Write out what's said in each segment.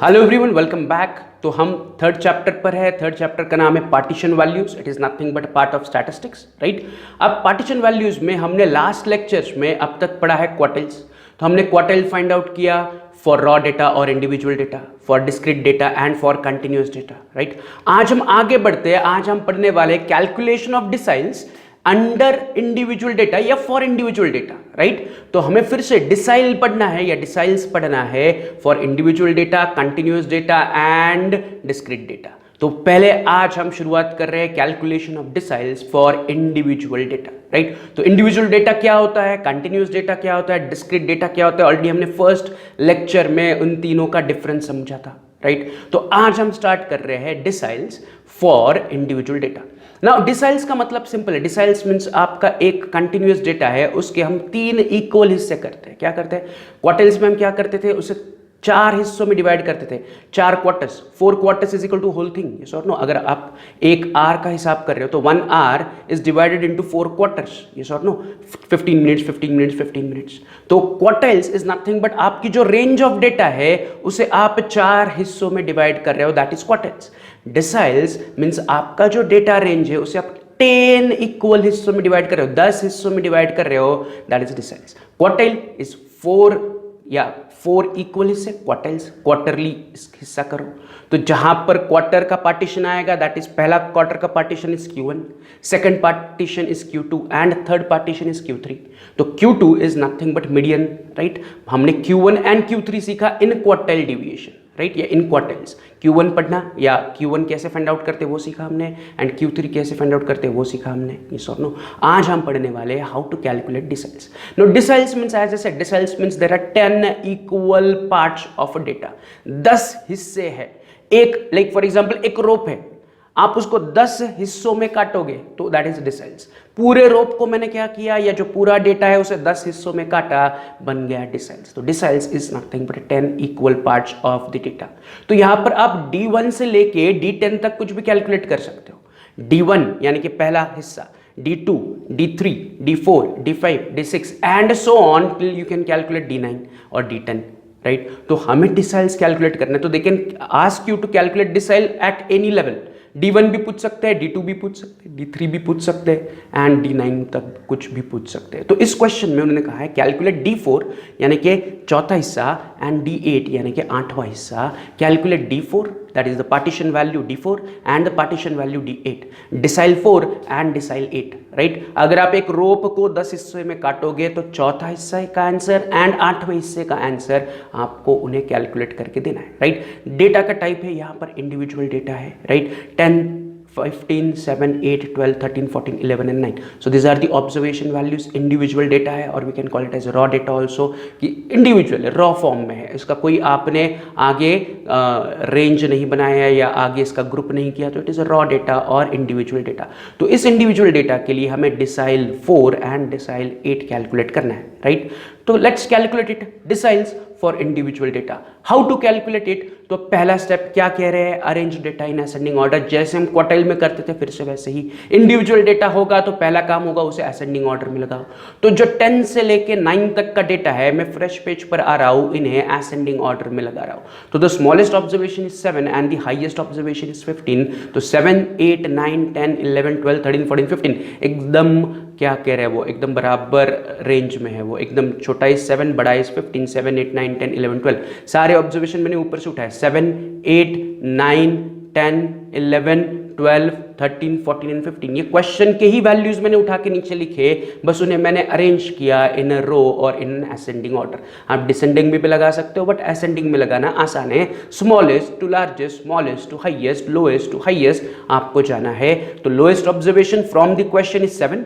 Hello everyone, welcome back. तो हम third chapter पर है। थर्ड चैप्टर का नाम है partition values. It is nothing but part of statistics, right. अब पार्टीशन वैल्यूज में हमने लास्ट लेक्चर्स में अब तक पढ़ा है क्वार्टिल्स। तो हमने क्वार्टिल फाइंड आउट किया फॉर रॉ डेटा और individual data, for discrete data and for continuous data, right. आज हम आगे बढ़ते हैं। आज हम पढ़ने वाले calculation of deciles under individual data या फॉर इंडिविजुअल डेटा, राइट। तो हमें फिर से डिसाइल पढ़ना है या डिसाइल्स पढ़ना है for individual data, continuous data and discrete data. तो पहले आज हम शुरुआत कर रहे हैं calculation of deciles for individual data, right. तो इंडिविजुअल डेटा क्या होता है, कंटिन्यूअस डेटा क्या होता है, डिस्क्रीट डेटा क्या होता है, ऑलरेडी हमने फर्स्ट लेक्चर में उन तीनों का डिफरेंस समझा था, राइट। तो आज हम स्टार्ट कर रहे हैं deciles for individual data. Now deciles का मतलब सिंपल है। डिसाइल्स मींस आपका एक कंटिन्यूअस डेटा है, उसके हम 3 इक्वल हिस्से करते हैं। क्या करते हैं? क्वार्टिल्स में हम क्या करते थे, उसे 4 हिस्सों में डिवाइड करते थे। 4 quarters, 4 quarters is equal to whole thing, yes और नो। अगर आप एक आर का हिसाब कर रहे हो तो 1 hour is divided into 4 quarters, yes और नो। 15 minutes 15 minutes 15 minutes. तो क्वार्टिल्स इज नथिंग बट आपकी जो रेंज ऑफ डेटा है उसे आप 4 हिस्सों में डिवाइड कर रहे हो, दैट इज क्वार्टिल्स। डिसाइल्स मींस आपका जो डेटा रेंज है उसे आप 10 इक्वल हिस्सों में डिवाइड कर रहे हो, 10 हिस्सों में डिवाइड कर रहे हो, that is deciles. Quartile is 4 equal हिस्से, क्वार्टाइल्स क्वार्टरली हिस्सा करो। तो जहां पर क्वार्टर का पार्टीशन आएगा, दैट इज पहला क्वार्टर का partition is Q1, second partition is Q2 and third partition is Q3। तो Q2 is nothing but median, right. हमने Q1 एंड Q3 सीखा इन क्वार्टाइल डिविएशन, राइट, या इन क्वार्टाइल्स। Q1 पढ़ना या Q1 कैसे फाइंड आउट करते वो सीखा हमने, एंड Q3 कैसे फाइंड आउट करते वो सीखा हमने, यस और नो। आज हम पढ़ने वाले हैं how to calculate deciles. No deciles means, as I said, deciles means there are 10 equal parts of a data. 10 हिस्से हैं। एक लाइक फॉर एग्जांपल एक रोप है, आप उसको 10 हिस्सों में काटोगे तो दैट इज डिसाइल्स। पूरे रोप को मैंने क्या किया, या जो पूरा डेटा है उसे 10 हिस्सों में काटा, बन गया डिसाइल्स। तो deciles is nothing but 10 equal parts of the data. तो यहां पर आप D1 से लेके D10 तक कुछ भी कैलकुलेट कर सकते हो। D1 यानी कि पहला हिस्सा, D2, D3, D4, D5, D6 and so on till you can calculate D9 और D10, राइट। तो हमें डिसाइल्स कैलकुलेट करना है। तो they can ask you to calculate decile at any level. D1 भी पूछ सकते हैं, D2 भी पूछ सकते हैं, D3 भी पूछ सकते हैं एंड D9 तक कुछ भी पूछ सकते हैं। तो इस क्वेश्चन में उन्होंने कहा है कैलकुलेट D4 यानी कि चौथा हिस्सा एंड D8 यानी कि 8वां हिस्सा। Calculate D4 that is the partition value D4 and the partition value D8, decile 4 and decile 8, right। अगर आप एक रोप को 10 हिस्से में काटोगे तो चौथा हिस्से का आंसर एंड 8वें हिस्से का आंसर आपको उन्हें कैलकुलेट करके देना है, राइट। डेटा का टाइप है यहाँ पर इंडिविजुअल डेटा है, right. 10, 15, 7, 8, 12, 13, 14, 11 and 9. So these are the observation values. Individual data है और we can call it as raw data also, कि individual है, raw form में है। इसका कोई आपने आगे रेंज नहीं बनाया या आगे इसका ग्रुप नहीं किया, तो it is a raw data और इंडिविजुअल डेटा। तो इस इंडिविजुअल डेटा के लिए हमें डिसाइल 4 एंड डिसाइल 8 कैलकुलेट करना है, राइट। तो let's calculate it, deciles for individual data. How to calculate it? तो पहला स्टेप क्या कह रहे हैं, arrange data in ascending order. जैसे हम क्वार्टाइल में करते थे फिर से वैसे ही इंडिविजुअल डेटा होगा तो पहला काम होगा उसे असेंडिंग ऑर्डर में लगाओ। तो जो 10 से लेके 9 तक का डेटा है, मैं फ्रेश पेज पर आ रहा हूं, इन्हें असेंडिंग ऑर्डर में लगा रहा हूं। तो the smallest observation is 7 and the highest observation is 15। तो 7, 8, 9, 10, 11, 12, 13, 14, 15 एकदम क्या कह रहे हैं वो एकदम बराबर रेंज में है। वो एकदम छोटा इज 7, बड़ा इज 15, 7, 8, 9, 10, 11, 12। सारे ऑब्जर्वेशन मैंने ऊपर से उठाए, 7, 8, 9, 10, 11, 12, 13, 14 एंड 15। ये क्वेश्चन के ही वैल्यूज मैंने उठा के नीचे लिखे, बस उन्हें मैंने अरेंज किया इन रो और इन असेंडिंग ऑर्डर। आप डिसेंडिंग में भी लगा सकते हो बट असेंडिंग में लगाना आसान है। Smallest to largest, smallest to highest, lowest to highest आपको जाना है। तो lowest observation from the question is 7।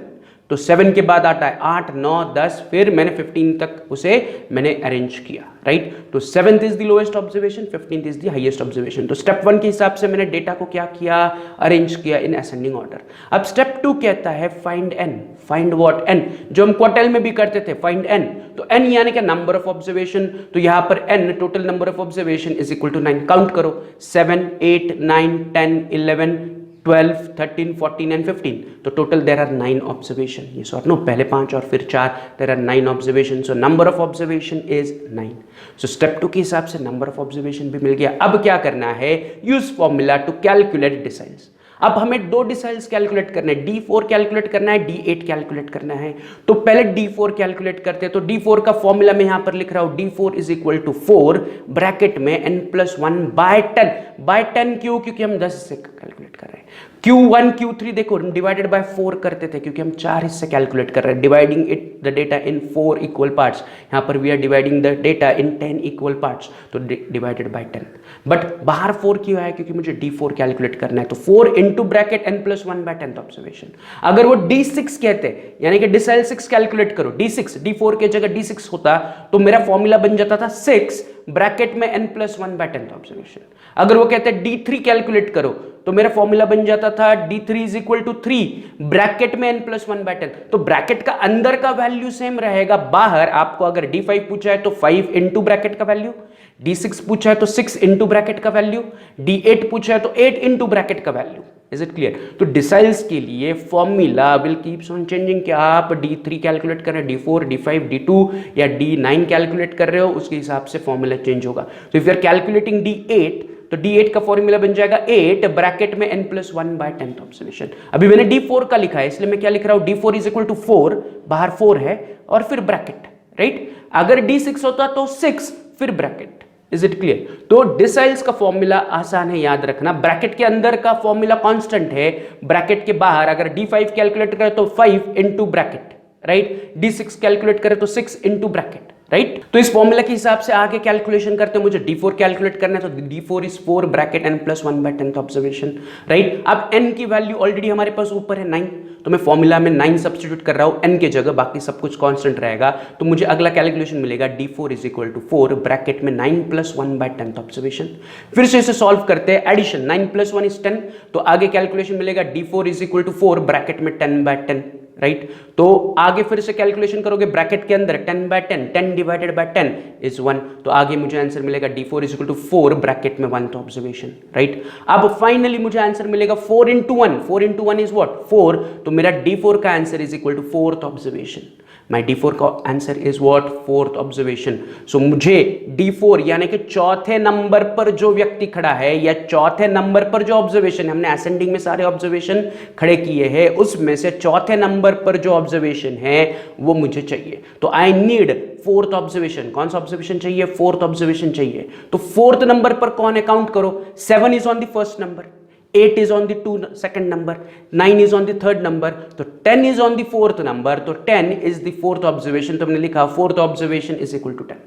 तो 7 के बाद आता है 8, 9, 10, फिर मैंने 15 तक उसे मैंने अरेंज किया, राइट। तो 7th is the lowest observation, 15th is the highest observation. तो स्टेप 1 के हिसाब से मैंने डेटा को क्या किया, अरेंज किया इन असेंडिंग ऑर्डर। अब स्टेप 2 कहता है find n। Find what? n, जो हम क्वार्टाइल में भी करते थे, फाइंड n। तो n यानी कि नंबर ऑफ ऑब्जर्वेशन। तो यहां पर n total number of observation is equal to 9। Count करो, 7, 8, 9, 10, 11, 12, 13, 14 एंड 15, तो टोटल देर आर 9 ऑब्जर्वेशन, ये सॉरी नो, पहले 5 और फिर 4, there are 9 observation, so number of observation is 9। So step 2 के हिसाब से नंबर ऑफ ऑब्जर्वेशन भी मिल गया। अब क्या करना है, use formula to calculate deciles. अब हमें 2 डिसाइल्स कैलकुलेट करना है, D4 कैलकुलेट करना है, D8 कैलकुलेट करना है। तो पहले D4 कैलकुलेट करते हैं। तो D4 का फॉर्मूला मैं यहां पर लिख रहा हूं, D4 is equal to 4 bracket में n+1 बाय 10। बाय 10 क्यों? क्योंकि हम 10 से कैलकुलेट कर रहे हैं। Q1 Q3 देखो डिवाइडेड बाय 4 करते थे क्योंकि हम 4 हिस्से कैलकुलेट कर रहे हैं, dividing it the data in 4 equal parts. यहां पर we are dividing the data in 10 equal parts, तो डिवाइडेड बाय 10। बट बाहर 4 क्यों है? क्योंकि मुझे D4 कैलकुलेट करना है, तो 4 into bracket n+1 by 10th observation. अगर वो D6 कहते यानी कि डिसाइल 6 कैलकुलेट करो, D6 D4 के जगह D6 होता तो मेरा फॉर्मूला बन जाता था 6 ब्रैकेट में n+1 बाय 10th ऑब्जर्वेशन। अगर वो कहते D3 कैलकुलेट करो तो मेरा फॉर्मूला बन जाता था D3 is equal to 3 bracket में n+1 बाय 10। तो ब्रैकेट का अंदर का वैल्यू सेम रहेगा, बाहर आपको अगर D5 पूछा है तो 5 इंटू ब्रैकेट का वैल्यू, D6 पूछा है तो 6 इंटू ब्रैकेट का वैल्यू, D8 पूछा है तो 8 इंटू ब्रैकेट का वैल्यू। Is it clear? तो डिसाइल्स के लिए formula will keeps on changing. क्या आप D3 कैलकुलेट कर रहे हैं, D4, D5, D2 या D9 कैलकुलेट कर रहे हो, उसके हिसाब से फॉर्मूला चेंज होगा। तो if you are calculating D8 तो D8 का फॉर्मूला बन जाएगा 8 ब्रैकेट में n+1 बाय 10th ऑब्जर्वेशन। अभी मैंने D4 का लिखा है इसलिए मैं क्या लिख रहा हूं, D4 इज इक्वल टू 4, बाहर 4 है और फिर ब्रैकेट, राइट। अगर D6 होता तो 6 फिर ब्रैकेट। Is it clear? तो डिसाइल्स का फॉर्मूला आसान है याद रखना, ब्रैकेट के अंदर का फॉर्मूला कांस्टेंट है, ब्रैकेट के बाहर अगर D5 कैलकुलेट करें तो 5 into bracket, right. D6 calculate करें तो 6 इंटू ब्रैकेट, राइट। तो इस फॉर्मूला के हिसाब से आगे कैलकुलेशन करते हैं। मुझे D4 कैलकुलेट करना है तो D4 is 4 bracket n+1 by 10th observation, right. अब n की वैल्यू ऑलरेडी हमारे पास ऊपर है 9, तो मैं फॉर्मूला में 9 सब्स्टिट्यूट कर रहा हूं n के जगह, बाकी सब कुछ कांस्टेंट रहेगा। तो मुझे अगला कैलकुलेशन मिलेगा D4 is equal to 4 bracket में 9+1 बाय 10th ऑब्जर्वेशन। फिर से इसे सॉल्व करते हैं, एडिशन 9+1 इज 10, तो आगे कैलकुलेशन मिलेगा D4 is equal to 4 bracket में 10 बाय 10, राइट। तो आगे फिर से कैलकुलेशन करोगे ब्रैकेट के अंदर 10 बाय 10, 10 डिवाइडेड बाय 10 इज 1, तो आगे मुझे आंसर मिलेगा D4 is equal to 4 bracket में 1th ऑब्जर्वेशन, राइट। अब फाइनली मुझे आंसर मिलेगा 4 इंटू 1, 4 इंटू 1 इज व्हाट 4, तो मेरा D4 का answer is equal to 4th observation. My D4 का answer is what 4th observation. So मुझे D4 यानी कि चौथे नंबर पर जो व्यक्ति खड़ा है या चौथे नंबर पर जो ऑब्जर्वेशन, हमने असेंडिंग में सारे ऑब्जर्वेशन खड़े किए हैं, उसमें से चौथे नंबर पर जो ऑब्जर्वेशन है वो मुझे चाहिए। तो आई नीड 4th ऑब्जर्वेशन। कौन सा ऑब्जर्वेशन चाहिए? 4th ऑब्जर्वेशन चाहिए। तो 4th नंबर पर कौन है? काउंट करो। 7 is on the first number, 8 is on the second number, 9 is on the third number, तो 10 is on the fourth number, तो 10 is the fourth observation। तो हमने लिखा fourth observation is equal to 10।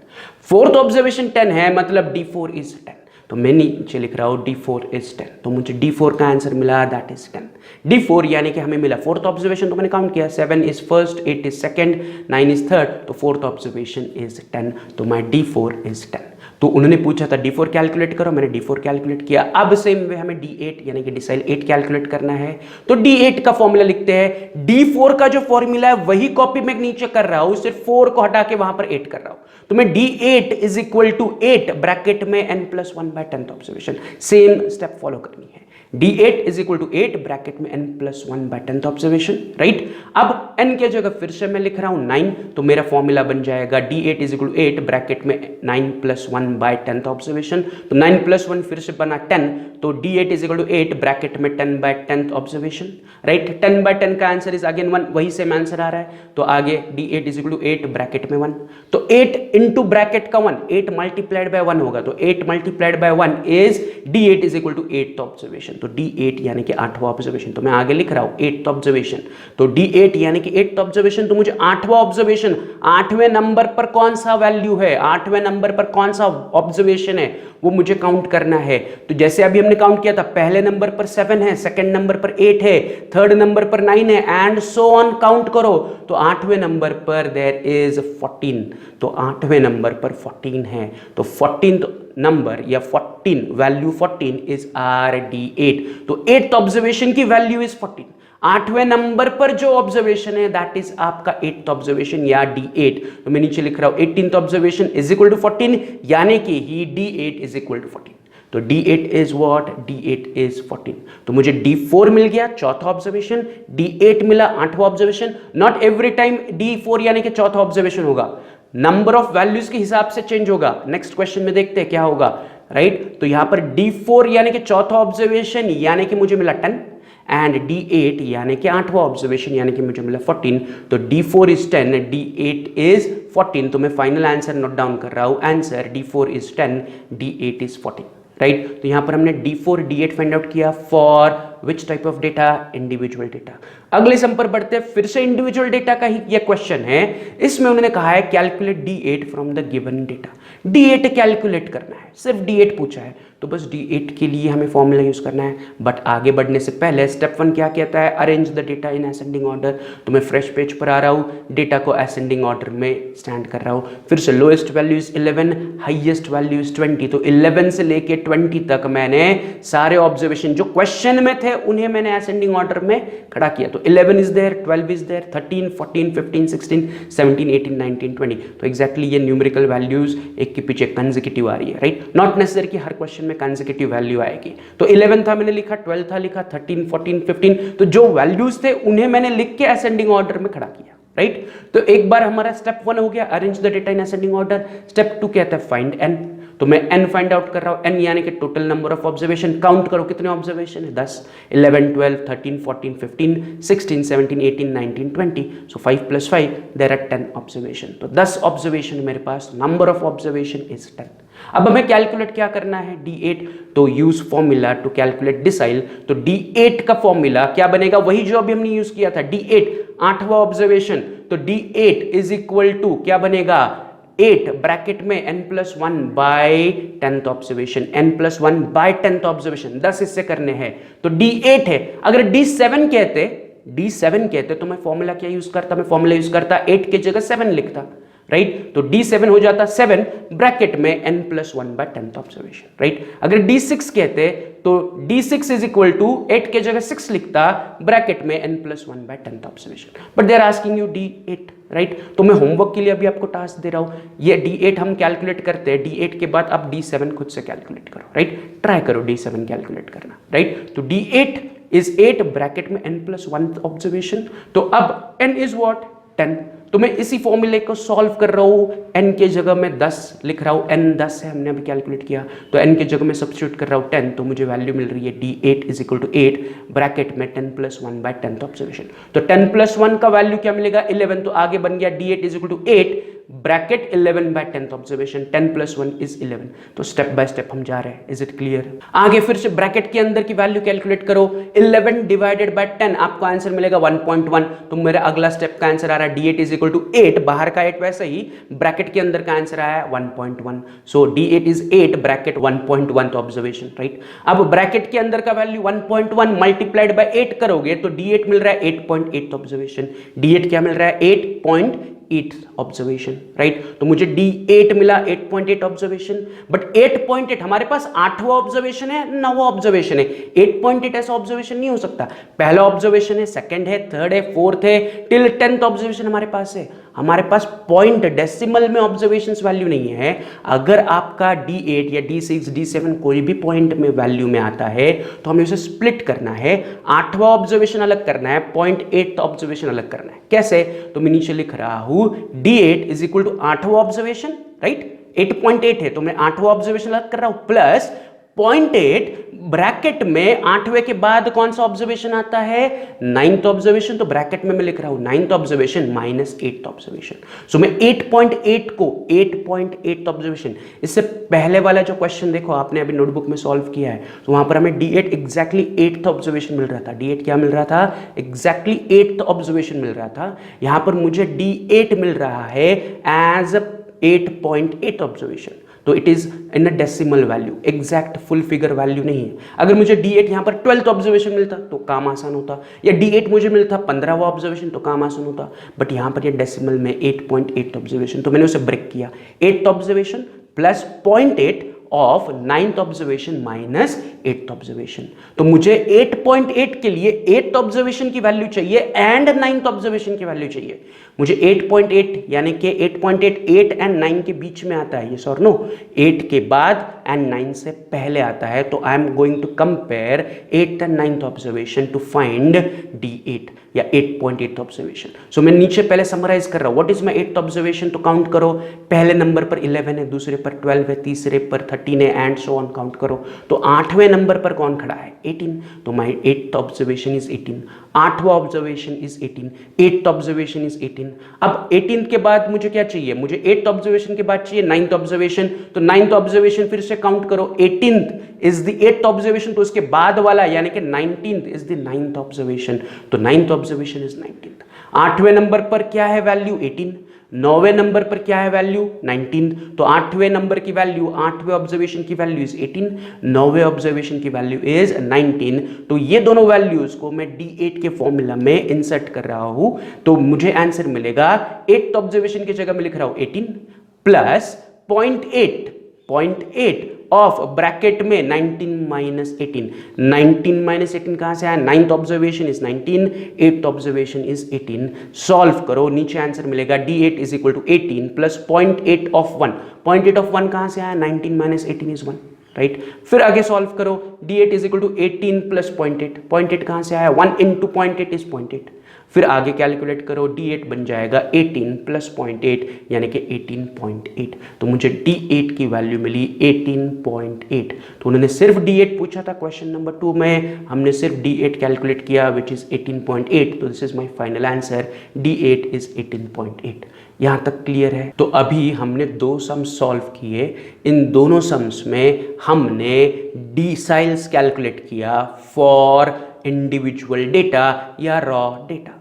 fourth observation 10 है, मतलब D4 is 10। तो मैं नीचे लिख रहा हूँ D4 is 10, तो मुझे D4 का आंसर मिला, दैट इज 10। D4 यानी कि हमें मिला फोर्थ ऑब्जर्वेशन, तो मैंने काउंट किया 7 is first, 8 is second, 9 is third, तो फोर्थ ऑब्जर्वेशन इज 10, तो माई D4 इज 10। तो उन्होंने पूछा था D4 कैलकुलेट करो, मैंने D4 कैलकुलेट किया। अब सेम वे हमें D8 यानी कि डिसाइल 8 कैलकुलेट करना है, तो D8 का फॉर्मूला लिखते हैं। D4 का जो फॉर्मूला है वही कॉपी मैं नीचे कर रहा हूं, सिर्फ 4 को हटा के वहां पर 8 कर रहा हूं। तो मैं D8 is equal to 8 bracket में n+1 by 10th observation, same step follow करनी है। D8 is equal to 8 bracket में n+1 by 10th observation, right. अब n के जगह फिर से मैं लिख रहा हूं 9, तो मेरा फॉर्मूला बन जाएगा D8 is equal to 8 bracket में 9+1 बाय 10th ऑब्जर्वेशन, तो 9+1 फिर से बना 10, तो D8 is equal to 8 bracket में 10 bye 10th observation, right. 10 bye 10 का आंसर इज अगेन 1, वही सेम आंसर आ रहा है, तो आगे D8 is equal to 8 bracket में 1, तो 8 इंटू ब्रैकेट का 1, 8 मल्टीप्लाइड बाय 1 होगा, तो 8 multiplied by 1 is D8 is equal to 8th observation, तो D8 यानी कि 8वां ऑब्जर्वेशन। तो मैं आगे लिख रहा हूं 8th ऑब्जर्वेशन, तो D8 यानी कि 8th ऑब्जर्वेशन, तो मुझे 8वां ऑब्जर्वेशन, 8वें नंबर पर कौन सा वैल्यू है, 8वें नंबर पर कौन सा ऑब्जर्वेशन है वो मुझे काउंट करना है। तो जैसे अभी हमने काउंट किया था, पहले नंबर पर 7 है, सेकंड नंबर पर 8 है, थर्ड नंबर पर 9 है, एंड सो ऑन काउंट करो, तो 8वें नंबर पर देयर इज 14, तो 8वें नंबर पर 14 है, तो 14th नंबर या 14 वैल्यू 14 इज आर D8, तो 8th ऑब्जर्वेशन की वैल्यू इज 14। 8वें नंबर पर जो ऑब्जर्वेशन है दैट इज आपका 8th ऑब्जर्वेशन या D8, तो मैं नीचे लिख रहा हूं 18th observation is equal to 14, यानी कि ही D8 इज इक्वल टू 14। तो D8 is what, D8 is 14। तो मुझे D4 मिल गया चौथा ऑब्जर्वेशन, D8 मिला आठवां observation. Not every time D4 यानी कि चौथा ऑब्जर्वेशन होगा, नंबर ऑफ वैल्यूज के हिसाब से चेंज होगा। नेक्स्ट क्वेश्चन में देखते हैं क्या होगा, राइट। तो यहां पर D4 यानी कि चौथा ऑब्जर्वेशन यानी कि मुझे मिला 10 एंड D8 यानी कि आठवां ऑब्जर्वेशन यानी कि मुझे मिला 14। तो D4 इज 10, D8 इज 14। तो मैं फाइनल आंसर नोट डाउन कर रहा हूं, answer D4 is 10, D8 is 14, right. तो यहां पर हमने D4 D8 फाइंड आउट किया for which type of data, individual data. अगले सम पर बढ़ते हैं, फिर से इंडिविजुअल डेटा का ही यह क्वेश्चन है। इसमें उन्होंने कहा है calculate D8 from the given data. D8 calculate करना है, सिर्फ D8 पूछा है, तो बस D8 के लिए हमें फॉर्मूला यूज करना है। बट आगे बढ़ने से पहले स्टेप 1 क्या कहता है, arrange the data in ascending order. तो मैं फ्रेश पेज पर आ रहा हूं, डेटा को असेंडिंग ऑर्डर में स्टैंड कर रहा हूं। फिर से lowest value is 11, highest value is 20। तो 11 से लेके 20 तक मैंने सारे ऑब्जर्वेशन जो क्वेश्चन में थे उन्हें मैंने असेंडिंग ऑर्डर में खड़ा किया। तो 11 इज देयर, 12 इज देयर, 13, 14, 15, 16, 17, 18, 19, 20। तो एग्जैक्टली ये न्यूमेरिकल वैल्यूज एक के पीछे कंसेक्यूटिव आ रही है, राइट। नॉट नेसेसरी कि हर क्वेश्चन में कंसेक्यूटिव वैल्यू आएगी। तो 11 था मैंने लिखा, 12 था लिखा, 13, 14, 15। तो जो वैल्यूज थे उन्हें मैंने लिख के असेंडिंग ऑर्डर में खड़ा किया, राइट। तो एक बार हमारा स्टेप 1 हो गया, arrange the data in ascending order. Step 2 कहता है फाइंड n। तो मैं n फाइंड आउट कर रहा हूं, n यानी कि total number of observation. Count करो कितने ऑब्जर्वेशन है, 10, 11, 12, 13, 14, 15, 16, 17, 18, 19, 20। So 5 + 5 there are 10 observation. तो 10 ऑब्जर्वेशन मेरे पास, नंबर ऑफ ऑब्जर्वेशन इज 10। अब हमें कैलकुलेट क्या करना है, D8। तो use formula to calculate decile. तो D8 का फॉर्मूला क्या बनेगा, वही जो अभी हमने यूज किया था, D8 आठवां ऑब्जर्वेशन। तो D8 इज इक्वल टू क्या बनेगा, 8 ब्रैकेट में n+1 by 10th observation, n+1 by 10th observation. 10 इससे करने हैं, तो D8 है। अगर D7 कहते तो मैं फॉर्मूला क्या यूज करता, मैं फॉर्मूला यूज करता 8 की जगह 7 लिखता, राइट। तो D7 हो जाता 7 ब्रैकेट में n+1 by 10th observation, right. अगर D6 कहते तो D6 इज इक्वल टू 8 के जगह 6 लिखता ब्रैकेट में n+1 by 10th observation. But they are asking you D8, right. तो मैं होमवर्क के लिए अभी आपको टास्क दे रहा हूं, ये D8 हम कैलकुलेट करते हैं। D8 के बाद आप D7 खुद से कैलकुलेट करो, राइट। ट्राई करो D7 कैलकुलेट करना, राइट। तो D8 इज 8 ब्रैकेट में n+1 ऑब्जर्वेशन। तो अब n इज व्हाट, 10। तो मैं इसी फॉर्मूले को सॉल्व कर रहा हूं, n के जगह में 10 लिख रहा हूं, n 10 है, हमने अभी कैलकुलेट किया। तो n के जगह में सब्स्टिट्यूट कर रहा हूं 10, तो मुझे वैल्यू मिल रही है D8 is equal to 8 bracket में 10+1 बाय 10th ऑब्जर्वेशन। तो 10+1 का वैल्यू क्या मिलेगा, 11। तो आगे बन गया D8 is equal to 8 bracket 11 by 10th observation. 10+1 is 11। तो स्टेप बाय स्टेप हम जा रहे हैं, इज इट क्लियर। आगे फिर से ब्रैकेट के अंदर की वैल्यू कैलकुलेट करो, 11 डिवाइडेड बाय 10, आपको आंसर मिलेगा 1.1। तो मेरा अगला स्टेप का आंसर आ रहा है D8 इज इक्वल टू 8, बाहर का 8 वैसे ही, ब्रैकेट के अंदर का आंसर आया 1.1। सो D8 is 8 bracket 1.1 observation, right. अब ब्रैकेट के अंदर का वैल्यू 1.1 मल्टीप्लाइड बाय 8 करोगे तो D8 मिल रहा है 8.8 ऑब्जर्वेशन। D8 क्या मिल रहा है, 8.8 ऑब्जर्वेशन, राइट। तो मुझे D8 मिला 8.8 ऑब्जर्वेशन। बट 8.8 हमारे पास 8वां ऑब्जर्वेशन है, 9वां ऑब्जर्वेशन है। 8.8 ऐसा ऑब्जर्वेशन नहीं हो सकता। पहला ऑब्जर्वेशन है, सेकंड है, थर्ड है, फोर्थ है, टिल 10th ऑब्जर्वेशन हमारे पास है। हमारे पास पॉइंट डेसिमल में ऑब्जर्वेशंस वैल्यू नहीं है। अगर आपका D8 या D6 D7 कोई भी पॉइंट में वैल्यू में आता है तो हमें उसे स्प्लिट करना है, 8वां ऑब्जर्वेशन अलग करना है, 0.8 ऑब्जर्वेशन अलग करना है। कैसे, तो मैं नीचे लिख रहा हूं D8 इज इक्वल टू 8वां ऑब्जर्वेशन, राइट। 8.8 है तो मैं 8वां ऑब्जर्वेशन अलग कर रहा हूं, प्लस 0.8 ब्रैकेट में 8वें के बाद कौन सा ऑब्जर्वेशन आता है, 9th ऑब्जर्वेशन। तो ब्रैकेट में मैं लिख रहा हूं 9th observation minus 8th observation. सो मैं 8.8 को 8.8 ऑब्जर्वेशन, इससे पहले वाला जो क्वेश्चन देखो आपने अभी नोटबुक में सॉल्व किया है, तो वहां पर हमें D8 एग्जैक्टली 8th ऑब्जर्वेशन मिल रहा था। D8 क्या मिल रहा था, एग्जैक्टली 8th ऑब्जर्वेशन मिल रहा था। यहां पर मुझे D8 मिल रहा है एज 8.8 ऑब्जर्वेशन। तो it is in a decimal value, exact full figure value नहीं है। अगर मुझे D8 यहां पर 12th ऑब्जर्वेशन मिलता तो काम आसान होता, या D8 मुझे मिलता 15वां ऑब्जर्वेशन तो काम आसान होता। बट यहां पर ये डेसिमल में 8.8 ऑब्जर्वेशन, तो मैंने उसे ब्रेक किया। 8th observation plus 0.8 of 9th observation minus 8th observation. तो मुझे 8.8 के लिए 8th ऑब्जर्वेशन की वैल्यू चाहिए एंड 9th ऑब्जर्वेशन की वैल्यू चाहिए। मुझे 8.8 यानी कि 8.8 8 एंड 9 के बीच में आता है, यस और नो? 8 के बाद एंड 9 से पहले आता है। तो I am going to compare 8th and 9th observation to find D8 या 8.8 ऑब्जर्वेशन। सो मैं नीचे पहले समराइज कर रहा हूं। What is my 8th observation? तो काउंट करो, पहले नंबर पर 11 है, दूसरे पर 12 है, तीसरे पर 13 है एंड सो ऑन। काउंट करो तो 8वें नंबर पर कौन खड़ा है? 18। तो माय 8th ऑब्जर्वेशन इज 18, 8वां observation is 18, 8th observation is 18। अब 18 के बाद मुझे क्या चाहिए? मुझे 8th ऑब्जर्वेशन के बाद चाहिए 9th ऑब्जर्वेशन। तो 9th ऑब्जर्वेशन फिर से काउंट करो, 18th is the 8th observation, तो उसके बाद वाला यानी कि 19th is the 9th observation. तो 9th observation is 19th। 8वें number पर क्या है वैल्यू? 18। 9वें नंबर पर क्या है वैल्यू? 19। तो 8वें नंबर की वैल्यू, 8वें ऑब्जर्वेशन की वैल्यू इज 18, 9वें ऑब्जर्वेशन की वैल्यू इज 19। तो ये दोनों वैल्यूज को मैं D8 के फॉर्मूला में इंसर्ट कर रहा हूं। तो मुझे आंसर मिलेगा 8th ऑब्जर्वेशन की जगह मैं लिख रहा हूं 18 प्लस 0.8 ऑफ ब्रैकेट में 19 माइनस 18। 19 माइनस 18 कहां से आया? 9th observation is 19, 8th observation is 18। Solve करो, नीचे आंसर मिलेगा D8 is equal to 18 plus 0.8 of 1। 0.8 of 1 कहां से आया? 19 माइनस 18 इज 1, राइट? फिर आगे सॉल्व करो, D8 is equal to 18 plus 0.8। 0.8 कहां से आया? 1 इंटू 0.8 इज 0.8। फिर आगे कैलकुलेट करो, D8 बन जाएगा 18 प्लस 0.8 यानी कि 18.8। तो मुझे D8 की वैल्यू मिली 18.8। तो उन्होंने सिर्फ D8 पूछा था क्वेश्चन नंबर 2 में, हमने सिर्फ D8 कैलकुलेट किया विच इज 18.8। तो this is my final answer, D8 is 18.8। यहाँ तक क्लियर है? तो अभी हमने 2 सम्स सॉल्व किए। इन दोनों सम्स में हमने डिसाइल्स कैलकुलेट किया फॉर इंडिविजुअल डेटा या रॉ डेटा।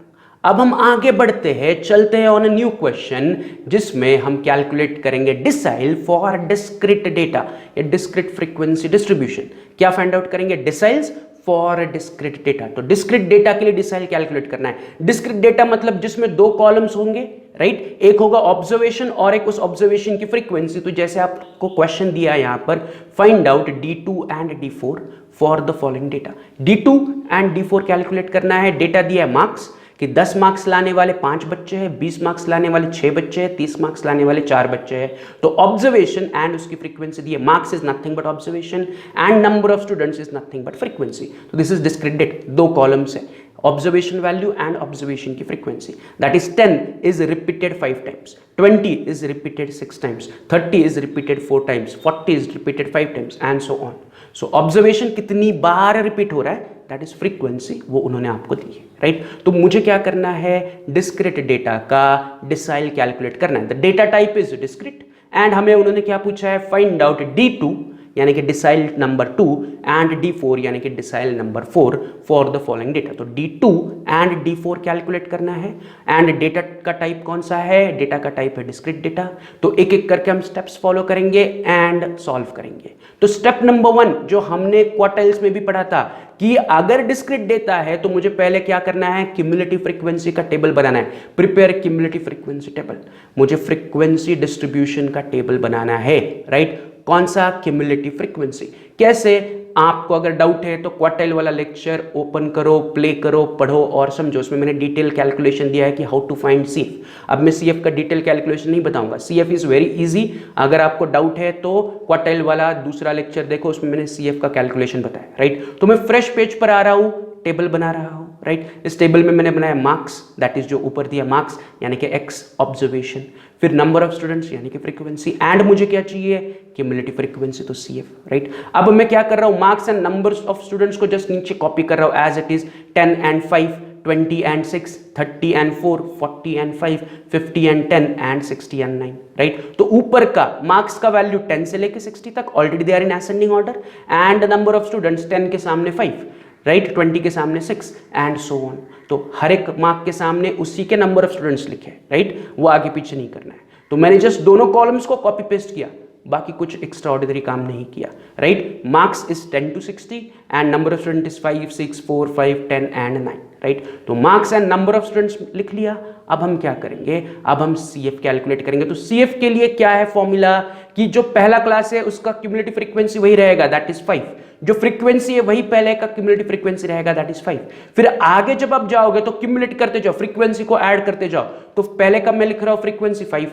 अब हम आगे बढ़ते हैं, चलते हैं ऑन अ न्यू क्वेश्चन जिसमें हम कैलकुलेट करेंगे डिसाइल फॉर डिस्क्रीट डेटा या डिस्क्रीट फ्रीक्वेंसी डिस्ट्रीब्यूशन। क्या फाइंड आउट करेंगे? Deciles for discrete data. तो डिस्क्रीट डेटा के लिए डिसाइल कैलकुलेट करना है। डिस्क्रीट डेटा मतलब जिसमें 2 कॉलम्स होंगे, राइट? एक होगा ऑब्जर्वेशन और एक उस ऑब्जर्वेशन की फ्रीक्वेंसी। तो जैसे आपको क्वेश्चन दिया है यहां पर, find out D2 and D4 for the following data. D2 and D4 calculate करना है। डेटा दिया है मार्क्स कि 10 मार्क्स लाने वाले 5 बच्चे हैं, 20 मार्क्स लाने वाले 6 बच्चे हैं, 30 मार्क्स लाने वाले 4 बच्चे हैं। तो ऑब्जर्वेशन एंड उसकी फ्रीक्वेंसी दी है। Marks is nothing but observation and number of students is nothing but frequency. तो this is discrete data, 2 columns है, ऑब्जर्वेशन वैल्यू एंड ऑब्जर्वेशन की frequency. That is 10 is repeated 5 times, 20 is repeated 6 times, 30 is repeated 4 times, 40 is repeated 5 times and so on. So observation कितनी बार repeat हो रहा है, that is frequency, वो उन्होंने आपको दी है, राइट? तो मुझे क्या करना है? डिस्क्रीट डेटा का डिसाइल कैलकुलेट करना है। The data type is discrete and हमें उन्होंने क्या पूछा है? फाइंड आउट D2 यानी कि डिसाइल नंबर 2 एंड D4 यानी कि decile number 4 for the following data. तो D2 एंड D4 कैलकुलेट करना है। एंड डेटा का टाइप कौन सा है? डेटा का टाइप है डिस्क्रीट डेटा। तो एक एक करके हम स्टेप्स फॉलो करेंगे एंड सॉल्व करेंगे। तो स्टेप नंबर 1 जो हमने क्वार्टाइल्स में भी पढ़ा था कि अगर डिस्क्रीट डेटा है तो मुझे पहले क्या करना है? क्यूमुलेटिव फ्रीक्वेंसी का टेबल बनाना है। Prepare cumulative frequency table. मुझे फ्रीक्वेंसी डिस्ट्रीब्यूशन का टेबल बनाना है, राइट? कौन सा? Cumulative frequency. कैसे? आपको अगर डाउट है तो क्वार्टाइल वाला लेक्चर ओपन करो, प्ले करो, पढ़ो और समझो। उसमें मैंने डिटेल कैलकुलेशन दिया है कि हाउ टू फाइंड CF। अब मैं CF का डिटेल कैलकुलेशन नहीं बताऊंगा, CF इज वेरी इजी। अगर आपको डाउट है तो क्वार्टाइल वाला दूसरा लेक्चर देखो, उसमें मैंने CF का कैलकुलेशन बताया, राइट? तो मैं फ्रेश पेज पर आ रहा हूं, टेबल बना रहा हूं, राइट? इस टेबल में मैंने बनाया मार्क्स, दैट इज जो ऊपर दिया मार्क्स यानी कि X ऑब्जर्वेशन, फिर नंबर ऑफ स्टूडेंट्स यानी कि फ्रीक्वेंसी, एंड मुझे क्या चाहिए? क्यूमुलेटिव फ्रीक्वेंसी, तो CF, राइट? अब मैं क्या कर रहा हूं? Marks and numbers of students को जस्ट नीचे कॉपी कर रहा हूं as it is. 10 and 5, 20 and 6, 30 and 4, 40 and 5, 50 and 10 and 60 and 9, right? तो ऊपर का मार्क्स का वैल्यू 10 से लेके 60 तक already they are in ascending order, and number of students 10 के सामने 5, राइट? 20 के सामने 6 एंड सो ऑन। तो हर एक मार्क के सामने उसी के नंबर ऑफ स्टूडेंट्स लिखे, राइट? वो आगे पीछे नहीं करना है। तो मैंने जस्ट दोनों कॉलम्स को कॉपी पेस्ट किया, बाकी कुछ एक्स्ट्रा ऑर्डिनरी काम नहीं किया, right? Marks is 10 to 60 and number of student is 5, 6, 4, 5, 10 and 9, right? तो marks and number of students लिख लिया। अब हम क्या करेंगे, अब हम CF कैलकुलेट करेंगे। तो CF के लिए क्या है फॉर्मूला कि जो पहला क्लास है उसका क्यूमुलेटिव फ्रीक्वेंसी वही रहेगा, दैट इज 5। जो फ्रीक्वेंसी है वही पहले का क्यूमुलेटिव फ्रीक्वेंसी रहेगा, दैट इज 5। फिर आगे जब आप जाओगे तो क्यूमुलेट करते जाओ, फ्रीक्वेंसी को ऐड करते जाओ। तो पहले का मैं लिख रहा हूं फ्रीक्वेंसी 5,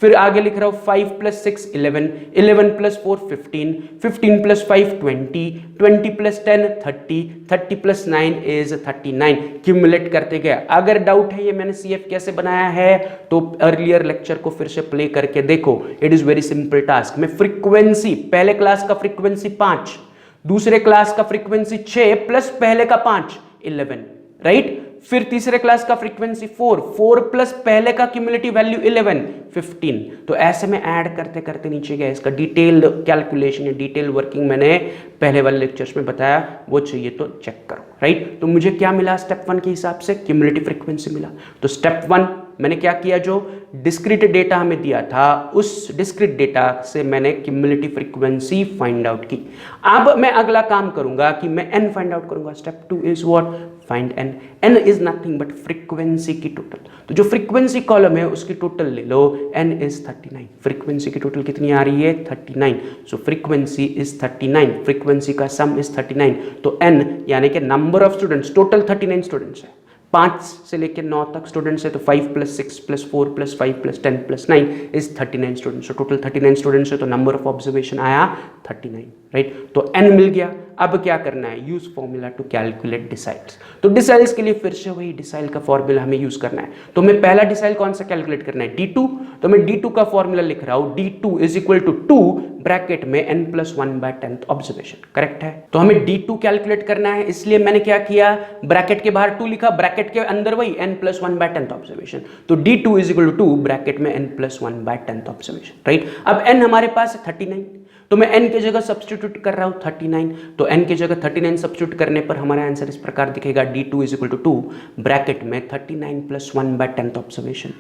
फिर आगे लिख रहा हूं 5 + 6 11, 11 + 4 15, 15 + 5 20, 20 + 10 30, 30 + 9 इज 39। क्यूमुलेट करते गए। अगर डाउट है ये मैंने CF कैसे बनाया है तो अर्लियर लेक्चर को फिर से प्ले करके देखो, it is very simple task. मैं फ्रीक्वेंसी, पहले क्लास का फ्रीक्वेंसी 5, दूसरे क्लास का फ्रीक्वेंसी 6 प्लस पहले का 5 11, राइट। फिर तीसरे क्लास का फ्रीक्वेंसी 4, 4 प्लस पहले का क्यूमुलेटिव वैल्यू 11 15। तो ऐसे में ऐड करते करते नीचे गया। इसका डिटेल कैलकुलेशन या डिटेल वर्किंग मैंने पहले वाले लेक्चर्स में बताया, वो चाहिए तो चेक करो, राइट। तो मुझे क्या मिला स्टेप 1 के हिसाब से, क्यूमुलेटिव फ्रीक्वेंसी मिला। तो स्टेप 1 मैंने क्या किया, जो डिस्क्रीट डेटा हमें दिया था उस डिस्क्रीट डेटा से मैंने क्यूमुलेटिव फ्रीक्वेंसी फाइंड आउट की। अब मैं अगला काम करूंगा कि मैं n फाइंड आउट करूंगा। Step 2 is what, find n। n is nothing but frequency की टोटल। तो जो फ्रीक्वेंसी कॉलम है उसकी टोटल ले लो, n इज 39। फ्रीक्वेंसी की टोटल कितनी आ रही है, 39। सो फ्रीक्वेंसी इज 39, फ्रीक्वेंसी का सम इज 39। तो n यानी कि number of students, total 39 students है। 5 से लेकर 9 तक स्टूडेंट्स है, तो 5 + 6 + 4 + 5 + 10 + 9 इज 39 स्टूडेंट्स। तो टोटल 39 स्टूडेंट्स है, तो नंबर ऑफ ऑब्जर्वेशन आया 39, राइट। तो n मिल गया। अब क्या करना है, use formula to calculate deciles. तो डिसाइल्स के लिए फिर से वही डिसाइल का फॉर्मूला हमें यूज करना है। तो मैं पहला डिसाइल कौन सा कैलकुलेट करना है, d2। तो मैं d2 का फॉर्मूला लिख रहा हूं, d2 = 2 ब्रैकेट में n + 1/10th ऑब्जर्वेशन। करेक्ट है। तो हमें d2 कैलकुलेट करना है, इसलिए मैंने क्या किया, ब्रैकेट के बाहर 2 लिखा, ब्रैकेट के अंदर वही n + 1/10th ऑब्जर्वेशन। तो d2 = 2 ब्रैकेट में n + 1/10th ऑब्जर्वेशन, राइट। अब n हमारे पास है 39, तो मैं n की जगह सब्स्टिट्यूट कर रहा हूं 39। तो n की जगह 39 सब्स्टिट्यूट करने पर हमारा आंसर इस प्रकार दिखेगा, d2 = 2 ब्रैकेट में 39 + 1/10th ऑब्जर्वेशन।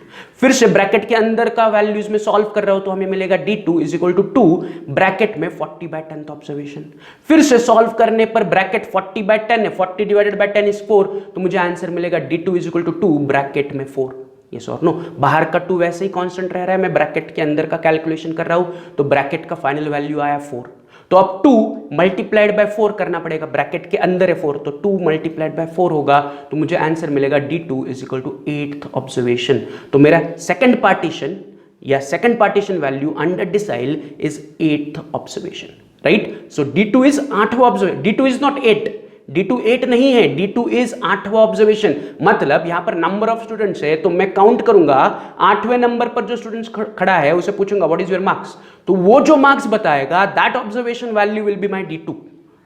फिर से ब्रैकेट के अंदर का वैल्यूज में सॉल्व कर रहा हूं, तो हमें मिलेगा d2 = 2 ब्रैकेट में 40/10th ऑब्जर्वेशन। फिर से सॉल्व करने पर ब्रैकेट 40/10 है, 40 / 10 इज 4, तो मुझे आंसर मिलेगा d2 = 2 ब्रैकेट में 4। यस और नो, बाहर का 2 वैसे ही कांस्टेंट रह रहा है, मैं ब्रैकेट के अंदर का कैलकुलेशन कर रहा हूं, तो ब्रैकेट का फाइनल वैल्यू आया 4। तो अब 2 × 4 करना पड़ेगा, ब्रैकेट के अंदर है 4, तो 2 × 4 होगा, तो मुझे आंसर मिलेगा d2 = 8th ऑब्जर्वेशन। तो मेरा सेकंड पार्टीशन या second partition value under decile is 8th observation, right. So d2 is 8वां observation, d2 is not 8, d2 8 नहीं है, d2 इज 8वां ऑब्जर्वेशन। मतलब यहां पर नंबर ऑफ स्टूडेंट्स है, तो मैं काउंट करूंगा 8वें नंबर पर जो स्टूडेंट्स खड़ा है उसे पूछूंगा व्हाट इज योर मार्क्स, तो वो जो मार्क्स बताएगा that observation value will be my d2,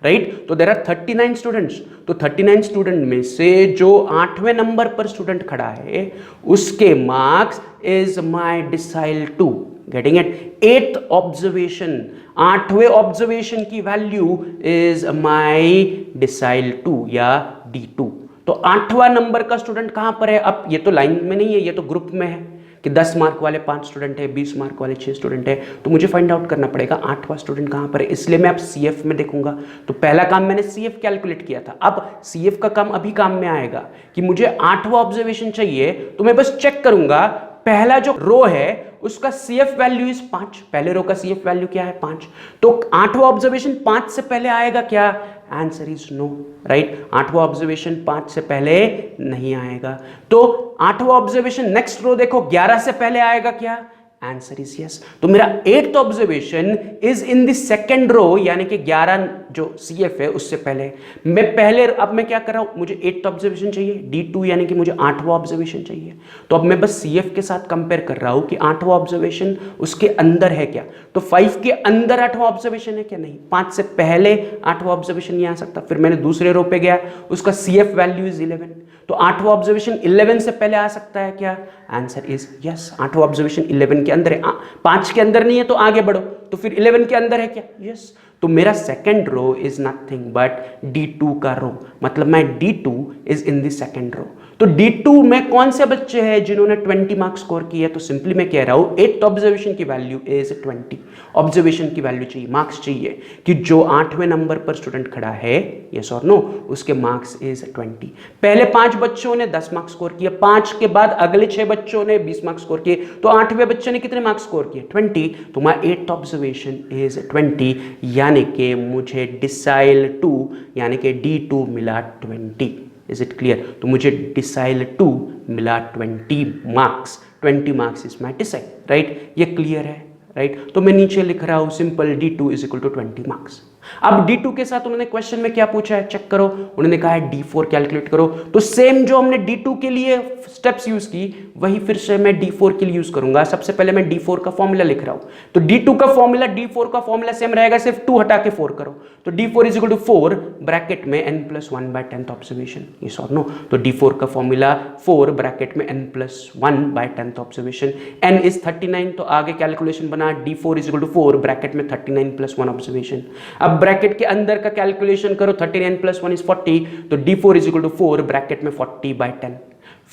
right. तो देयर आर 39 स्टूडेंट्स, तो 39 स्टूडेंट में से जो 8वें नंबर पर स्टूडेंट खड़ा है उसके marks is my decile 2। Getting it. 8th observation, 8वें ऑब्जर्वेशन की वैल्यू इज माय डिसाइल 2 या d2। तो 8वां नंबर का स्टूडेंट कहां पर है, अब ये तो लाइन में नहीं है, ये तो ग्रुप में है कि 10 मार्क वाले 5 स्टूडेंट है, 20 मार्क वाले 6 स्टूडेंट है, तो मुझे फाइंड आउट करना पड़ेगा 8वां स्टूडेंट कहां पर है, इसलिए मैं अब CF में देखूंगा। तो पहला काम मैंने CF कैलकुलेट किया था, अब CF का काम अभी काम में आएगा कि मुझे 8वां ऑब्जर्वेशन चाहिए, तो मैं बस चेक करूंगा पहला जो रो है उसका CF वैल्यू इज 5, पहले रो का CF वैल्यू क्या है 5, तो 8वां ऑब्जर्वेशन 5 से पहले आएगा क्या, आंसर इज नो, राइट। 8वां ऑब्जर्वेशन 5 से पहले नहीं आएगा। तो 8वां ऑब्जर्वेशन नेक्स्ट रो देखो 11 से पहले आएगा क्या, आंसर इज यस। तो मेरा 8th observation is in the second row, यानी कि 11 जो CF है उससे पहले। मैं पहले, अब मैं क्या कर रहा हूं, मुझे 8th ऑब्जर्वेशन चाहिए, d2 यानी कि मुझे 8वां ऑब्जर्वेशन चाहिए। तो अब मैं बस CF के साथ कंपेयर कर रहा हूं कि 8वां ऑब्जर्वेशन उसके अंदर है क्या, तो 5 के अंदर 8वां ऑब्जर्वेशन है क्या, नहीं, 5 से पहले 8वां ऑब्जर्वेशन नहीं आ सकता। फिर मैंने दूसरे रो पे गया, उसका CF वैल्यू इज 11, तो 8वां ऑब्जर्वेशन 11 से पहले आ सकता है क्या, आंसर इज यस। 8वां ऑब्जर्वेशन 11 के अंदर है, 5 के अंदर नहीं है तो आगे बढ़ो, तो फिर 11 के अंदर है क्या, यस। तो मेरा second row is nothing but d2 का रो, मतलब मैं d2 is in the second row. तो D2 में कौन से बच्चे हैं जिन्होंने 20 मार्क्स स्कोर किए? तो सिंपली मैं कह रहा हूं 8th ऑब्जर्वेशन की वैल्यू इज 20। ऑब्जर्वेशन की वैल्यू चाहिए, मार्क्स चाहिए कि जो 8वें नंबर पर स्टूडेंट खड़ा है, यस और नो, उसके मार्क्स इज 20। पहले 5 बच्चों ने 10 मार्क्स स्कोर किए, 5 के बाद अगले 6 बच्चों ने 20 मार्क्स स्कोर किए, तो 8वें बच्चे ने कितने मार्क्स स्कोर किए? 20। तो माय 8th ऑब्जर्वेशन इज 20, यानी कि मुझे डिसाइल 2 यानी कि D2 मिला 20। Is it clear? तो मुझे डिसाइल 2 मिला 20 marks. 20 marks is my decile, right? ये क्लियर है, राइट? तो मैं नीचे लिख रहा हूं simple D2 is equal to 20 marks. अब D2 के साथ उन्होंने क्वेश्चन में क्या पूछा है, चेक करो। उन्होंने कहा है D4 कैलकुलेट करो। तो सेम जो हमने D2 के लिए स्टेप्स यूज की, वही फिर से मैं D4 के लिए यूज करूंगा। सबसे पहले मैं D4 का फॉर्मूला लिख रहा हूं। तो D2 का फॉर्मूला, D4 का फॉर्मूला सेम रहेगा, सिर्फ 2 हटा के 4 करो। तो D4 is equal to 4 bracket में n+1 by 10th observation, yes और नो? तो D4 का फॉर्मूला 4 ब्रैकेट में n+1 by 10th observation. n is 39, तो आगे कैलकुलेशन बना D4 is equal to 4 bracket में 39 + 1 ऑब्जर्वेशन। अब ब्रैकेट के अंदर का कैलकुलेशन करो, 39 + 1 इज 40, तो D4 is equal to 4 bracket में 40 बाय 10।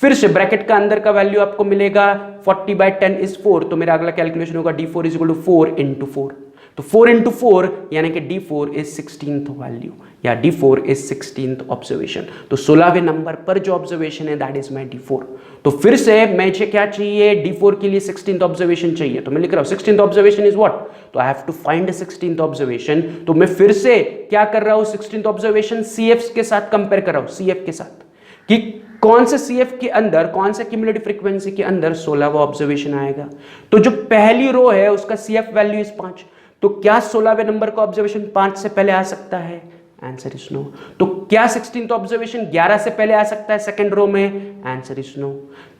फिर से ब्रैकेट का अंदर का वैल्यू आपको मिलेगा 40 बाय 10 इज 4, तो मेरा अगला कैलकुलेशन होगा D4 इज इक्वल टू 4 × 4। तो 4 × 4 यानी कि D4 इज 16th वैल्यू, या D4 इज 16th ऑब्जर्वेशन। तो 16वें नंबर पर जो ऑब्जर्वेशन है दैट इज माय D4। तो फिर से मुझे क्या चाहिए? D4 के लिए 16th ऑब्जर्वेशन चाहिए। तो मैं लिख रहा हूं 16th ऑब्जर्वेशन इज व्हाट? तो I have to find 16th observation. तो मैं फिर से क्या कर रहा हूं? 16th ऑब्जर्वेशन CF के साथ कंपेयर कर रहा हूं, CF के साथ, कि कौन से CF के अंदर, कौन से क्यूमुलेटिव फ्रीक्वेंसी के अंदर 16वां ऑब्जर्वेशन आएगा। तो जो पहली रो है उसका CF वैल्यू इज 5, तो क्या 16वें नंबर का ऑब्जर्वेशन 5 से पहले आ सकता है? Answer is no. तो क्या 16th ऑब्जर्वेशन 11 से पहले आ सकता है सेकंड रो में? Answer is no.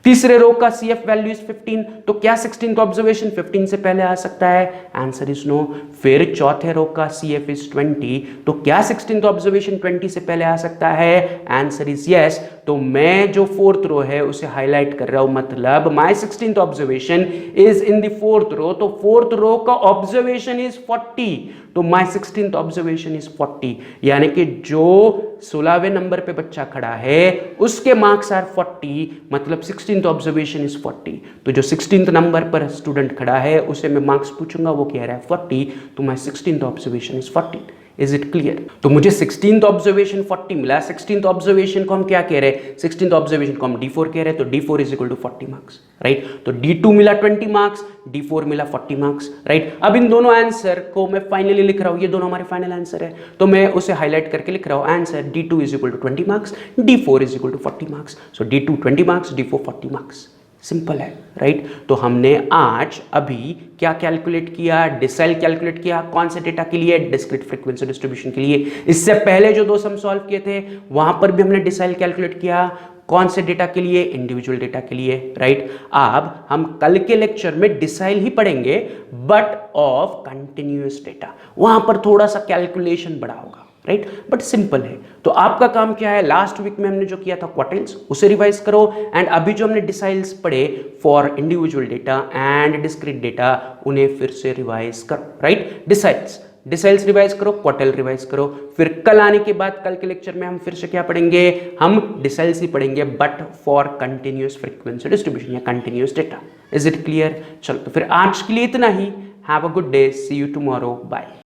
तीसरे रो का CF वैल्यू इज 15, तो क्या 16th ऑब्जर्वेशन 15 से पहले आ सकता है? Answer is no. फिर चौथे रो का CF इज 20, तो क्या 16th ऑब्जर्वेशन 20 से पहले आ सकता है? Answer is yes. तो मैं जो फोर्थ रो है उसे हाईलाइट कर रहा हूं, मतलब my 16th observation is in the fourth row, तो फोर्थ रो का ऑब्जर्वेशन इज 40, तो माय 16th ऑब्जर्वेशन इज 40, यानी कि जो 16वें नंबर पे बच्चा खड़ा है उसके मार्क्स आर 40, मतलब 16th ऑब्जर्वेशन इज 40। तो जो 16th नंबर पर स्टूडेंट खड़ा है उसे मैं मार्क्स पूछूंगा, वो कह रहा है 40, तो my 16th observation is 40। Is it clear? तो मुझे 16th ऑब्जर्वेशन 40 मिला। 16th ऑब्जर्वेशन को हम क्या कह रहे हैं? 16th ऑब्जर्वेशन को हम D4 कह रहे हैं, तो D4 is equal to 40 marks, right? तो D2 मिला 20 मार्क्स, D4 मिला 40 मार्क्स, राइट? अब इन दोनों आंसर को मैं फाइनली लिख रहा हूं, ये दोनों हमारे फाइनल आंसर है, तो मैं उसे हाईलाइट करके लिख रहा हूं, answer D2 is equal to 20 marks, D4 is equal to 40 marks. So D2 20 marks, D4 40 marks. Simple है, राइट? तो हमने आज अभी क्या कैलकुलेट किया? डिसाइल कैलकुलेट किया। कौन से डेटा के लिए? डिस्क्रीट फ्रीक्वेंसी डिस्ट्रीब्यूशन के लिए। इससे पहले जो 2 सम सॉल्व किए थे वहां पर भी हमने डिसाइल कैलकुलेट किया। कौन से डेटा के लिए? इंडिविजुअल डेटा के लिए, राइट? अब हम कल के लेक्चर में डिसाइल ही पढ़ेंगे, बट ऑफ कंटिन्यूअस डेटा। वहां पर थोड़ा सा कैलकुलेशन बड़ा होगा, राइट? बट सिंपल है। तो आपका काम क्या है? लास्ट वीक में हमने जो किया था क्वार्टिल्स, उसे रिवाइज करो, एंड अभी जो हमने डिसाइल्स पढ़े for individual data and discrete data, उन्हें फिर से रिवाइज करो, राइट? डिसाइल्स रिवाइज करो, क्वार्टिल रिवाइज करो। फिर कल आने के बाद, कल के लेक्चर में हम फिर से क्या पढ़ेंगे? हम डिसाइल्स ही पढ़ेंगे, but for continuous frequency distribution या continuous data. Is it clear? चलो, तो फिर आज के लिए इतना ही। Have a good day, see you tomorrow, bye.